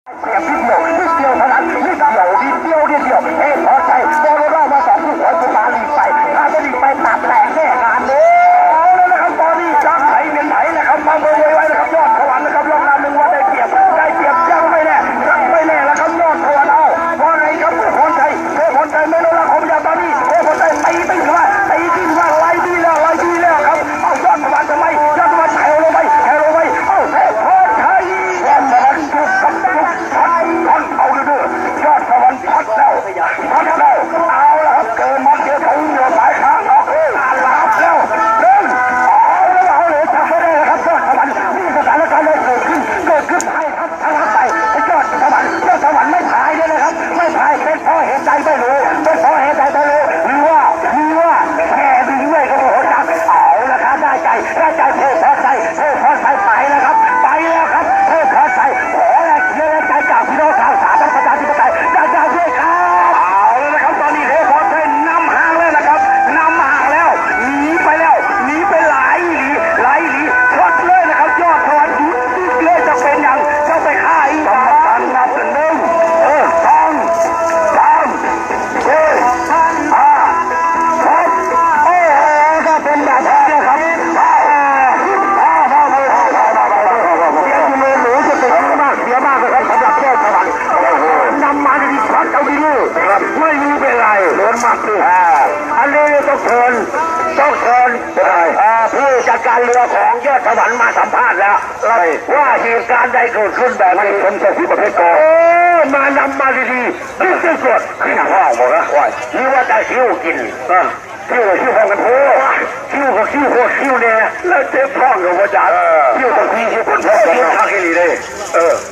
เสียพิษเดียวเท่านั้นนิดเดียวเฮ้พอใจโดนเรามาสองผู้หัวจะมาหลีกไปถ้าจะหลีกไปตัดแหลกแน่งานเลยเอาแล้วนะครับตอนนี้จักไถเมียนไถนะครับมาเบอร์ไว้นะครับยอดสวรรค์นะครับลงนำหนึ่งว่าได้เปรียบยังไม่แน่แล้วครับยอดสวรรค์เอาว่าไงครับเพื่อพรชัยไม่รู้ละผมจะตอนนี้เพื่อพรชัยตีขึ้นว่าไล่ดีแล้วครับเอายอดสวรรค์ทำไมยอดสวรรค์แถวลงไปเอาเฮ้พรชัยยอดสวรรค์จุดกับจุดพันเอาดูยอดสวรรค์พัดแล้วเอาละครับเกินมันเจอถุงเหนือสายข้างออกรับแล้วเอาเลยทำไม่ได้ครับยอดสวรรค์นี่สถานการณ์เลยเกิดขึ้นให้ครับทะลักไปยอดสวรรค์ไม่ถ่ายเลยนะครับไม่ถ่ายเป็นเพราะเหตุใดไม่รู้หรือว่าแค่ดึงเลยก็โหจับเอาละครับได้ใจเพื่อพอใจไปแล้วครับเพื่อพอใจขอแลกเชื่อใจจากพี่น้องชาวสามประชาธิปไตยจากด้วยครับเอาแล้วนะครับตอนนี้เพื่อพอใจนำห่างแล้วนะครับหนีไปหลายหลีช็อตเลยนะครับยอดสวรรค์ยุดเลยจะเป็นอย่างจะไปฆ่าอีกการนับเป็นหนึ่งสองสามสี่ห้าหกก็เป็นแบบนี้ครับเสียงมือหนูจะติดมากเสียมากเลยครับสำหรับยอดสวรรค์นำมาดีช็อตเอาดีไม่รู้เป็นไรโดนมากสิอันนี้ต้องเชิญผู้จัดการเรือของยอดสวรรค์มาสัมภาษณ์แล้วว่าเหตุการณ์ใดเกิดขึ้นแบบนี้ผมจะที่ประเทศกองมานำมาดีๆนี่คือส่วนที่ห้องบอกนะว่านี่ว่าจะคิ้วกินคิ้วห้องกันโถคิ้วเนี่ยแล้วเจ็บท้องกับว่าจะคิ้วต้องคิ้วคนท้องคิ้วทักให้ดีเลย